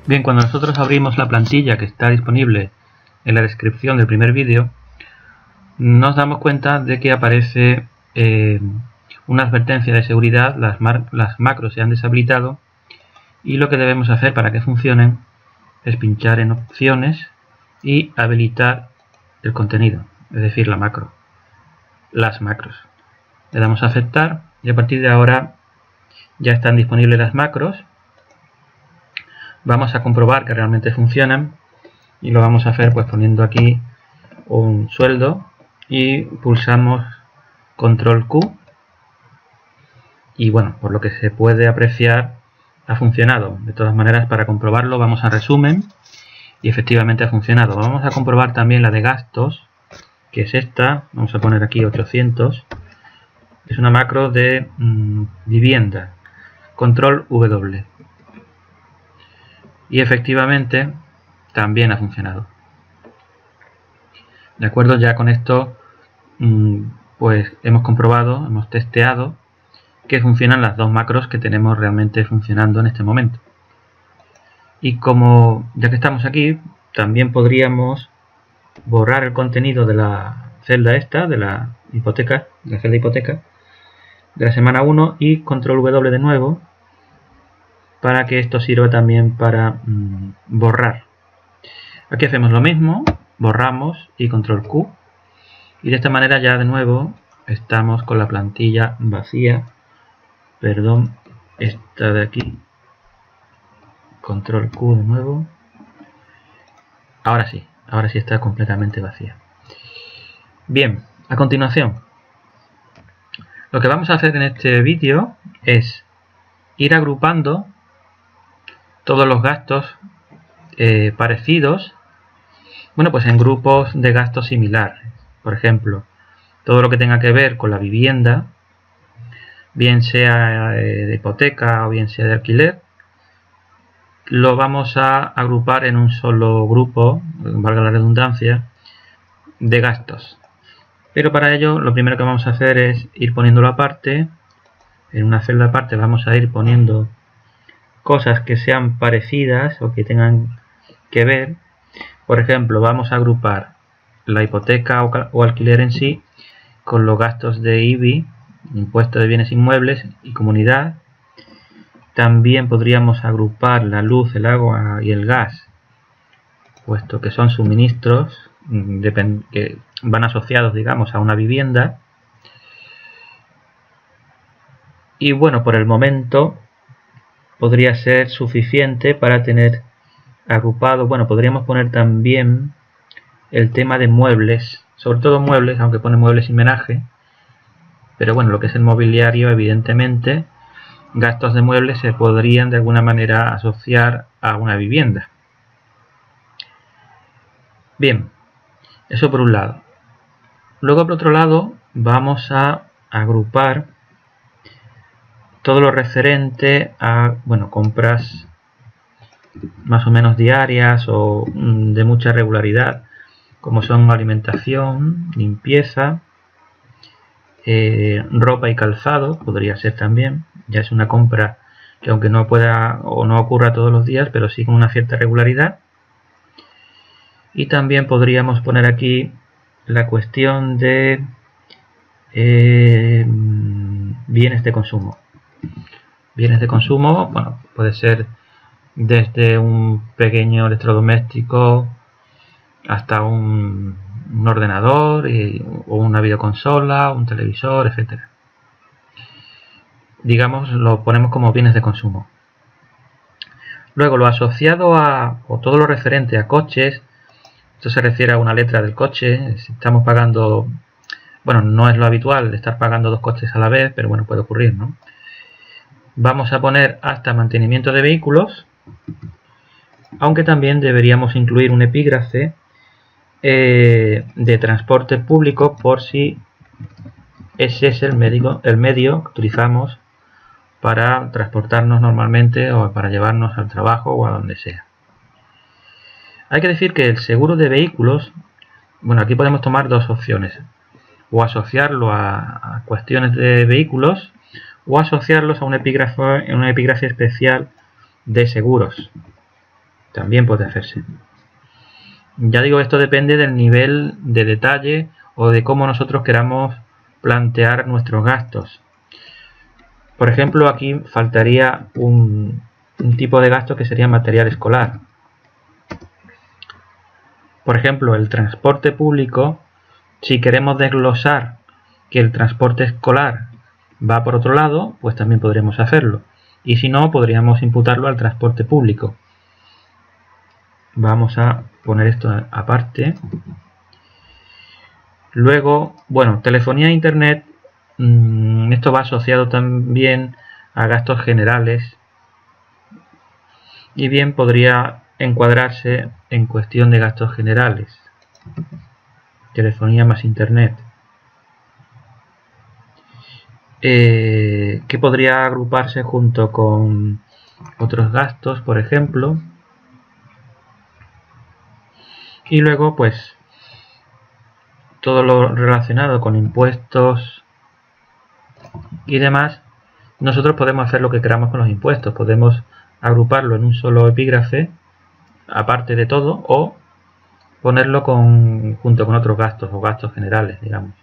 Bien, cuando nosotros abrimos la plantilla que está disponible en la descripción del primer vídeo, nos damos cuenta de que aparece una advertencia de seguridad, las macros se han deshabilitado y lo que debemos hacer para que funcionen es pinchar en opciones y habilitar el contenido, es decir, las macros. Le damos a aceptar y a partir de ahora ya están disponibles las macros. Vamos a comprobar que realmente funcionan y lo vamos a hacer pues poniendo aquí un sueldo y pulsamos control Q y bueno, por lo que se puede apreciar ha funcionado. De todas maneras, para comprobarlo vamos a resumen y efectivamente ha funcionado. Vamos a comprobar también la de gastos, que es esta. Vamos a poner aquí 800. Es una macro de vivienda, control W. Y efectivamente también ha funcionado. De acuerdo, ya con esto pues hemos comprobado, hemos testeado que funcionan las dos macros que tenemos realmente funcionando en este momento. Y como ya que estamos aquí, también podríamos borrar el contenido de la celda esta, de la hipoteca, la celda hipoteca de la semana 1 y control W de nuevo para que esto sirva también para borrar. Aquí hacemos lo mismo, borramos y control Q y de esta manera ya de nuevo estamos con la plantilla vacía. Perdón, esta de aquí, control Q de nuevo. Ahora sí está completamente vacía. Bien, a continuación lo que vamos a hacer en este vídeo es ir agrupando todos los gastos parecidos, bueno, pues en grupos de gastos similares. Por ejemplo, todo lo que tenga que ver con la vivienda, bien sea de hipoteca o bien sea de alquiler, lo vamos a agrupar en un solo grupo, valga la redundancia, de gastos. Pero para ello lo primero que vamos a hacer es ir poniéndolo aparte. En una celda aparte vamos a ir poniendo cosas que sean parecidas o que tengan que ver. Por ejemplo, vamos a agrupar la hipoteca o alquiler en sí con los gastos de IBI, impuesto de bienes inmuebles y comunidad. También podríamos agrupar la luz, el agua y el gas, puesto que son suministros que van asociados, digamos, a una vivienda. Y bueno, por el momento podría ser suficiente para tener agrupado. Bueno, podríamos poner también el tema de muebles, sobre todo muebles, aunque pone muebles y menaje. Pero bueno, lo que es el mobiliario, evidentemente, gastos de muebles se podrían de alguna manera asociar a una vivienda. Bien, eso por un lado. Luego por otro lado vamos a agrupar todo lo referente a, bueno, compras más o menos diarias o de mucha regularidad, como son alimentación, limpieza, ropa y calzado, podría ser también. Ya es una compra que aunque no pueda o no ocurra todos los días, pero sí con una cierta regularidad. Y también podríamos poner aquí la cuestión de bienes de consumo. Bienes de consumo, bueno, puede ser desde un pequeño electrodoméstico hasta un ordenador o una videoconsola, un televisor, etcétera. Digamos, lo ponemos como bienes de consumo. Luego, lo asociado o todo lo referente a coches, esto se refiere a una letra del coche. Si estamos pagando, bueno, no es lo habitual estar pagando dos coches a la vez, pero bueno, puede ocurrir, ¿no? Vamos a poner hasta mantenimiento de vehículos, aunque también deberíamos incluir un epígrafe de transporte público por si ese es el medio que utilizamos para transportarnos normalmente o para llevarnos al trabajo o a donde sea. Hay que decir que el seguro de vehículos, bueno, aquí podemos tomar dos opciones, o asociarlo a cuestiones de vehículos o asociarlos a un epígrafe especial de seguros. también puede hacerse. Ya digo, esto depende del nivel de detalle o de cómo nosotros queramos plantear nuestros gastos. Por ejemplo, aquí faltaría un tipo de gasto que sería material escolar. Por ejemplo, el transporte público, si queremos desglosar que el transporte escolar va por otro lado, pues también podríamos hacerlo. Y si no, podríamos imputarlo al transporte público. Vamos a poner esto aparte. Luego, bueno, telefonía e internet, esto va asociado también a gastos generales y bien podría encuadrarse en cuestión de gastos generales. Telefonía más internet. Que podría agruparse junto con otros gastos, por ejemplo. Y luego, pues, todo lo relacionado con impuestos y demás, nosotros podemos hacer lo que queramos con los impuestos. Podemos agruparlo en un solo epígrafe, aparte de todo, o ponerlo junto con otros gastos o gastos generales, digamos.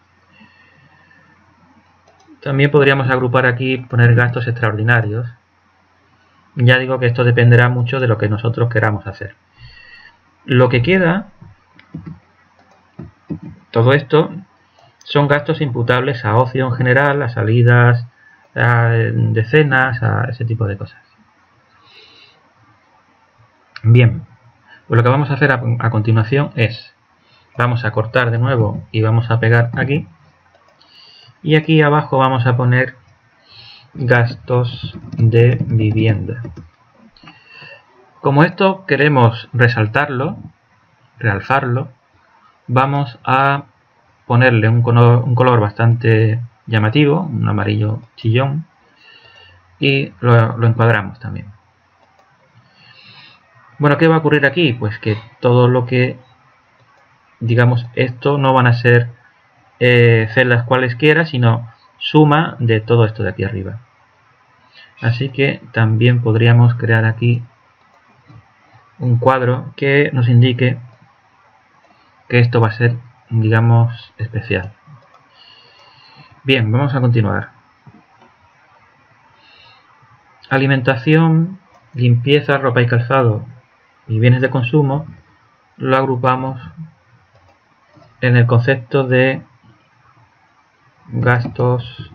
También podríamos agrupar aquí, poner gastos extraordinarios. Ya digo que esto dependerá mucho de lo que nosotros queramos hacer. Lo que queda, todo esto, son gastos imputables a ocio en general, a salidas de cenas, a ese tipo de cosas. Bien, pues lo que vamos a hacer a continuación es, vamos a cortar de nuevo y vamos a pegar aquí. Y aquí abajo vamos a poner gastos de vivienda. Como esto queremos resaltarlo, realzarlo, vamos a ponerle un color bastante llamativo, un amarillo chillón, y lo encuadramos también. Bueno, ¿qué va a ocurrir aquí? Pues que todo lo que, digamos, esto no van a ser celdas cualesquiera, sino suma de todo esto de aquí arriba. Así que también podríamos crear aquí un cuadro que nos indique que esto va a ser, digamos, especial. Bien, vamos a continuar. Alimentación, limpieza, ropa y calzado y bienes de consumo lo agrupamos en el concepto de gastos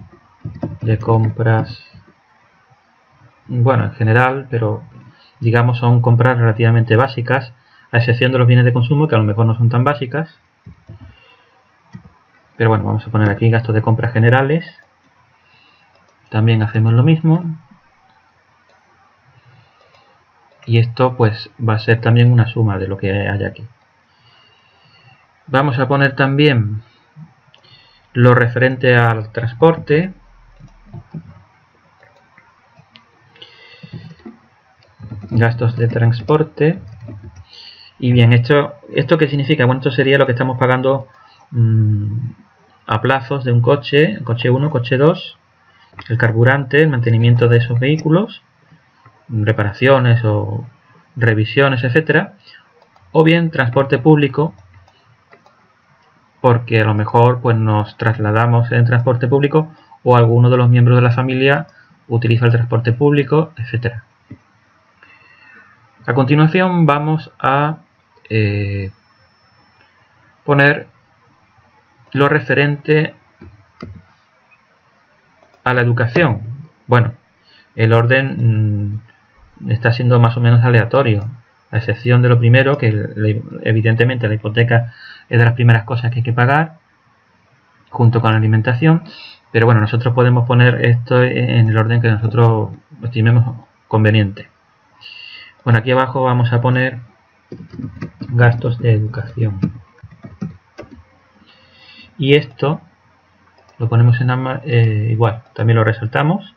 de compras, bueno, en general, pero digamos son compras relativamente básicas, a excepción de los bienes de consumo que a lo mejor no son tan básicas. Pero bueno, vamos a poner aquí gastos de compras generales. También hacemos lo mismo. Y esto pues va a ser también una suma de lo que hay aquí. Vamos a poner también lo referente al transporte. Gastos de transporte. Y bien, ¿esto qué significa? Bueno, esto sería lo que estamos pagando a plazos de un coche 1, coche 2, el carburante, el mantenimiento de esos vehículos, reparaciones o revisiones, etcétera, o bien transporte público, porque a lo mejor pues nos trasladamos en transporte público o alguno de los miembros de la familia utiliza el transporte público, etcétera. A continuación vamos a poner lo referente a la educación. Bueno, el orden está siendo más o menos aleatorio, a excepción de lo primero, que evidentemente la hipoteca es de las primeras cosas que hay que pagar, junto con la alimentación, pero bueno, nosotros podemos poner esto en el orden que nosotros estimemos conveniente. Bueno, aquí abajo vamos a poner gastos de educación. Y esto lo ponemos en igual, también lo resaltamos.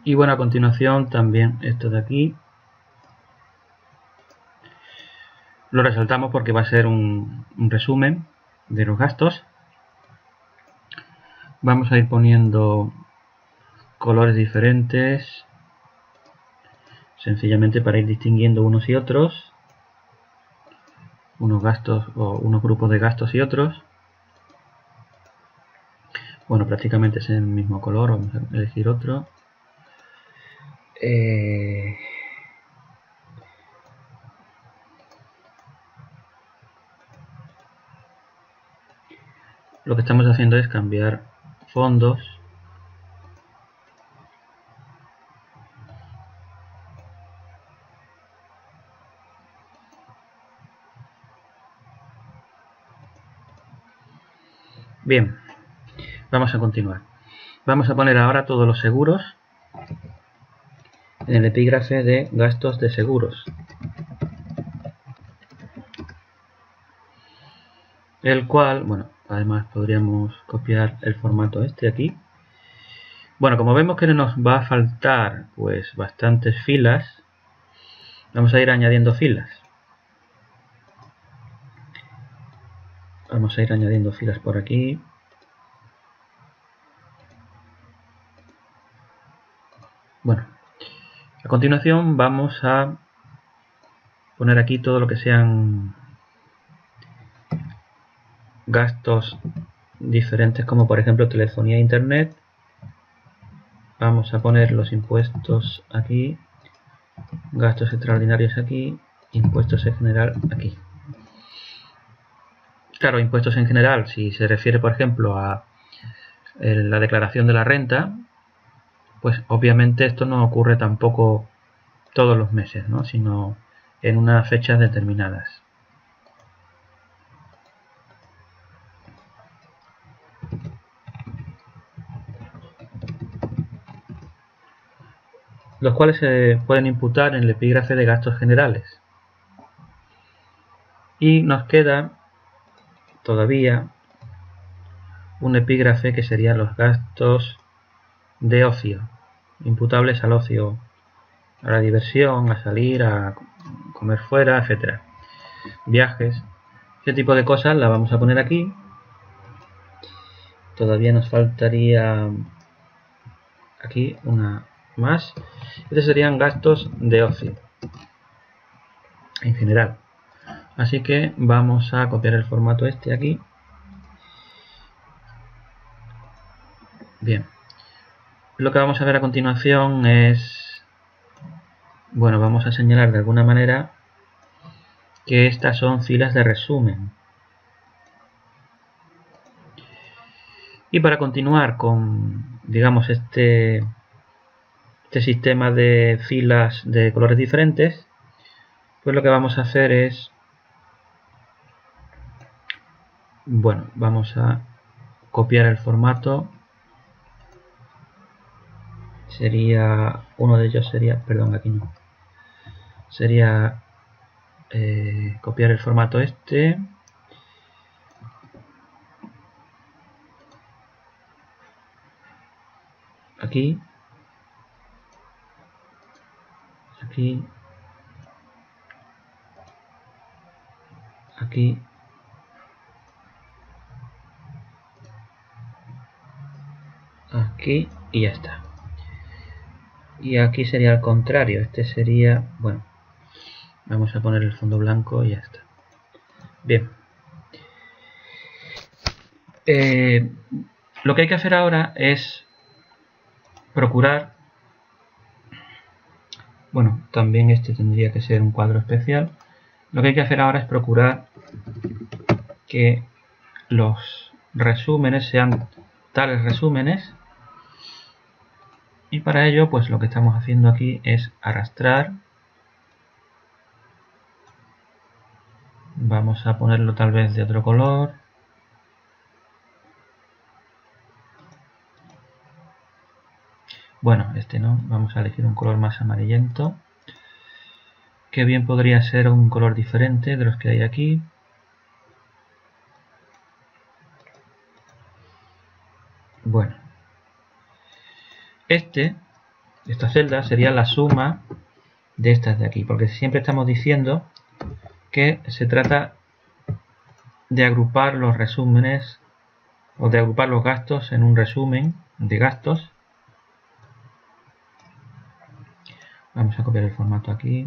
Y bueno, a continuación también esto de aquí lo resaltamos porque va a ser un resumen de los gastos. Vamos a ir poniendo colores diferentes sencillamente para ir distinguiendo unos y otros, unos gastos o unos grupos de gastos y otros. Bueno, prácticamente es el mismo color, vamos a elegir otro. Lo que estamos haciendo es cambiar fondos. Bien, vamos a continuar. Vamos a poner ahora todos los seguros en el epígrafe de gastos de seguros, el cual, bueno, además podríamos copiar el formato este aquí. Bueno, como vemos que nos va a faltar pues bastantes filas, vamos a ir añadiendo filas. Vamos a ir añadiendo filas por aquí. Bueno, a continuación vamos a poner aquí todo lo que sean gastos diferentes, como por ejemplo telefonía e internet. Vamos a poner los impuestos aquí, gastos extraordinarios aquí, impuestos en general aquí. Claro, impuestos en general, si se refiere por ejemplo a la declaración de la renta, pues obviamente esto no ocurre tampoco todos los meses, ¿no? Sino en unas fechas determinadas. Los cuales se pueden imputar en el epígrafe de gastos generales. Y nos queda todavía un epígrafe que serían los gastos de ocio, imputables al ocio, a la diversión, a salir, a comer fuera, etcétera, viajes. Ese tipo de cosas las vamos a poner aquí. Todavía nos faltaría aquí una más. Estos serían gastos de ocio en general. Así que vamos a copiar el formato este aquí. Bien. Lo que vamos a ver a continuación es, bueno, vamos a señalar de alguna manera que estas son filas de resumen. Y para continuar con, digamos, este sistema de filas de colores diferentes, pues lo que vamos a hacer es, bueno, vamos a copiar el formato. Sería, uno de ellos sería, perdón, aquí no, sería copiar el formato este. Aquí, aquí, aquí, aquí y ya está. Y aquí sería al contrario, este sería, bueno, vamos a poner el fondo blanco y ya está. Bien. Lo que hay que hacer ahora es procurar, bueno, también este tendría que ser un cuadro especial. Lo que hay que hacer ahora es procurar que los resúmenes sean tales resúmenes, y para ello pues lo que estamos haciendo aquí es arrastrar. Vamos a ponerlo tal vez de otro color. Bueno, este no, vamos a elegir un color más amarillento, que bien podría ser un color diferente de los que hay aquí. Bueno, esta celda sería la suma de estas de aquí, porque siempre estamos diciendo que se trata de agrupar los resúmenes o de agrupar los gastos en un resumen de gastos. Vamos a copiar el formato aquí.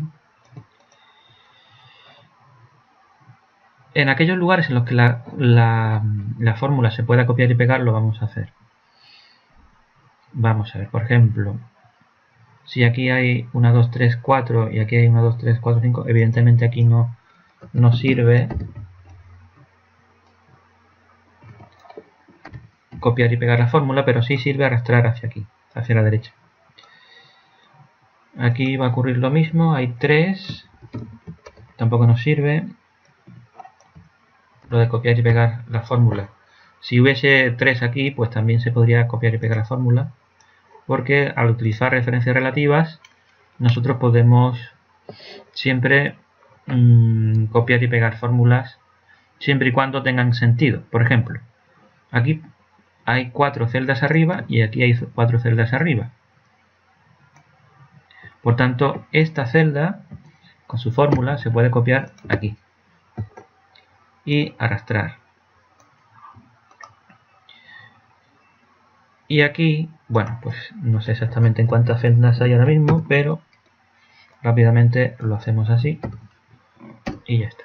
En aquellos lugares en los que la fórmula se pueda copiar y pegar, lo vamos a hacer. Vamos a ver, por ejemplo, si aquí hay 1, 2, 3, 4 y aquí hay 1, 2, 3, 4, 5, evidentemente aquí no sirve copiar y pegar la fórmula, pero sí sirve arrastrar hacia aquí, hacia la derecha. Aquí va a ocurrir lo mismo, hay 3, tampoco nos sirve lo de copiar y pegar la fórmula. Si hubiese 3 aquí, pues también se podría copiar y pegar la fórmula, porque al utilizar referencias relativas, nosotros podemos siempre copiar y pegar fórmulas siempre y cuando tengan sentido. Por ejemplo, aquí hay 4 celdas arriba y aquí hay 4 celdas arriba. Por tanto, esta celda con su fórmula se puede copiar aquí y arrastrar. Y aquí, bueno, pues no sé exactamente en cuántas celdas hay ahora mismo, pero rápidamente lo hacemos así y ya está.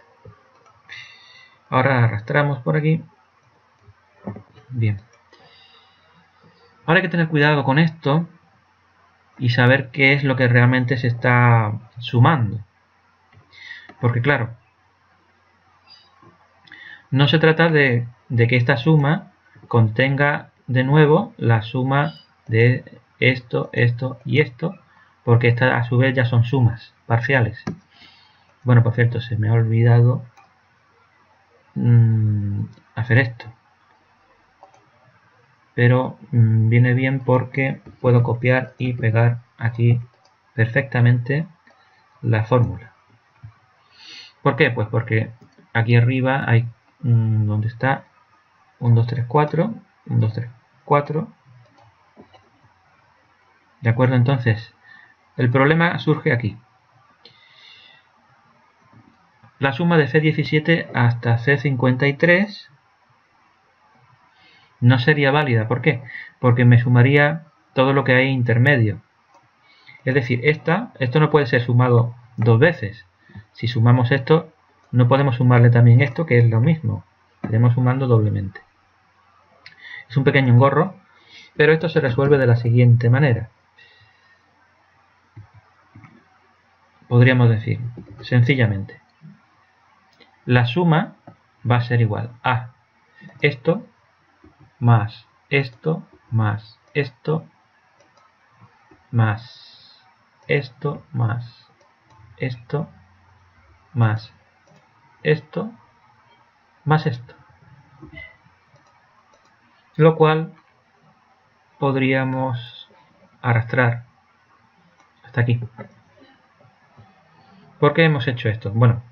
Ahora arrastramos por aquí. Bien. Ahora hay que tener cuidado con esto y saber qué es lo que realmente se está sumando. Porque claro, no se trata de que esta suma contenga de nuevo la suma de esto, esto y esto, porque estas a su vez ya son sumas parciales. Bueno, por cierto, se me ha olvidado hacer esto. Pero viene bien porque puedo copiar y pegar aquí perfectamente la fórmula. ¿Por qué? Pues porque aquí arriba hay donde está 1, 2, 3, 4, 1, 2, 3, 4. ¿De acuerdo? Entonces, el problema surge aquí. La suma de C17 hasta C53 no sería válida. ¿Por qué? Porque me sumaría todo lo que hay intermedio. Es decir, esto no puede ser sumado 2 veces. Si sumamos esto, no podemos sumarle también esto, que es lo mismo. Estaremos sumando doblemente. Es un pequeño engorro, pero esto se resuelve de la siguiente manera. Podríamos decir, sencillamente, la suma va a ser igual a esto más esto más esto más esto más esto más esto más esto, lo cual podríamos arrastrar hasta aquí. ¿Por qué hemos hecho esto? Bueno,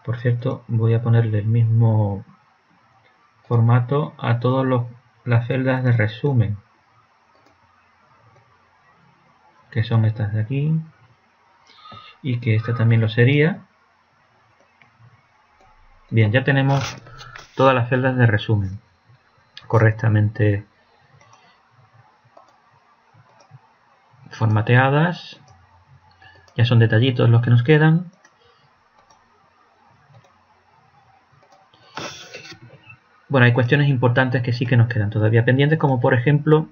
por cierto, voy a ponerle el mismo formato a todas las celdas de resumen, que son estas de aquí, y que esta también lo sería. Bien, ya tenemos todas las celdas de resumen correctamente formateadas. Ya son detallitos los que nos quedan. Bueno, hay cuestiones importantes que sí que nos quedan todavía pendientes, como por ejemplo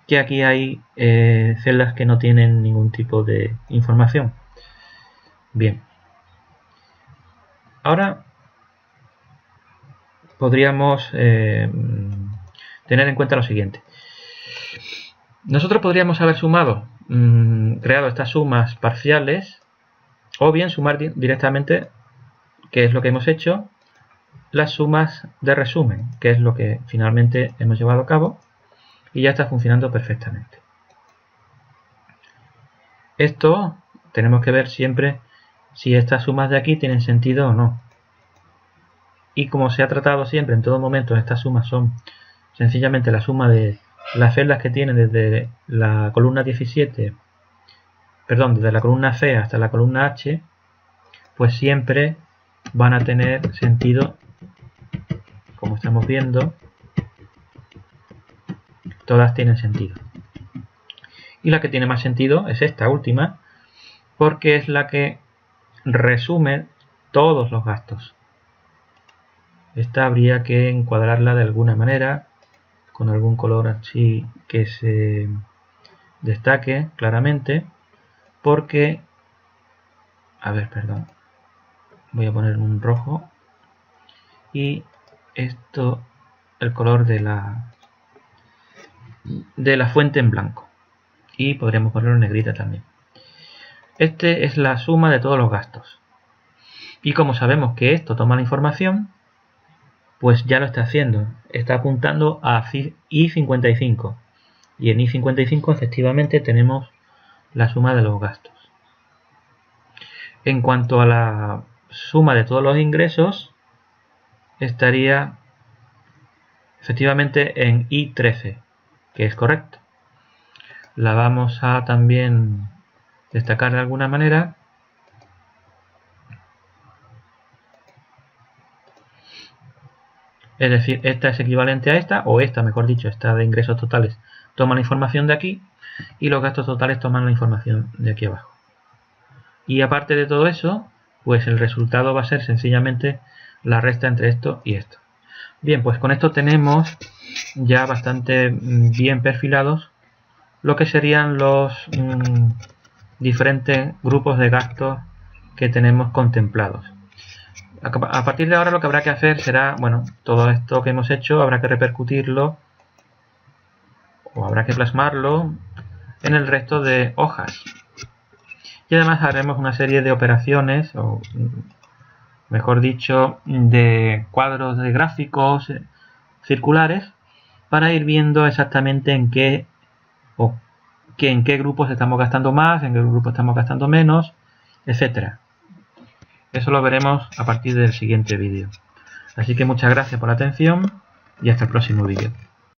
que aquí hay celdas que no tienen ningún tipo de información. Bien. Ahora podríamos tener en cuenta lo siguiente. Nosotros podríamos haber sumado, creado estas sumas parciales, o bien sumar directamente, que es lo que hemos hecho, las sumas de resumen, que es lo que finalmente hemos llevado a cabo, y ya está funcionando perfectamente. Esto tenemos que ver siempre si estas sumas de aquí tienen sentido o no. Y como se ha tratado siempre en todo momento, estas sumas son sencillamente la suma de las celdas que tienen desde la columna 17, perdón, desde la columna C hasta la columna H, pues siempre van a tener sentido, como estamos viendo, todas tienen sentido. Y la que tiene más sentido es esta última, porque es la que resume todos los gastos. Esta habría que encuadrarla de alguna manera, con algún color así que se destaque claramente, porque, a ver, perdón, voy a poner un rojo y esto, el color de la fuente en blanco, y podríamos ponerlo en negrita también. Este es la suma de todos los gastos, y como sabemos que esto toma la información, pues ya lo está haciendo, está apuntando a I55, y en I55 efectivamente tenemos la suma de los gastos. En cuanto a la suma de todos los ingresos, estaría efectivamente en I13, que es correcto. La vamos a también destacar de alguna manera. Es decir, esta es equivalente a esta, o esta, mejor dicho, esta de ingresos totales toma la información de aquí y los gastos totales toman la información de aquí abajo. Y aparte de todo eso, pues el resultado va a ser sencillamente la resta entre esto y esto. Bien, pues con esto tenemos ya bastante bien perfilados lo que serían los diferentes grupos de gastos que tenemos contemplados. A partir de ahora lo que habrá que hacer será, bueno, todo esto que hemos hecho habrá que repercutirlo o habrá que plasmarlo en el resto de hojas. Y además haremos una serie de operaciones, o mejor dicho, de cuadros de gráficos circulares para ir viendo exactamente en qué grupos estamos gastando más, en qué grupos estamos gastando menos, etcétera. Eso lo veremos a partir del siguiente vídeo. Así que muchas gracias por la atención y hasta el próximo vídeo.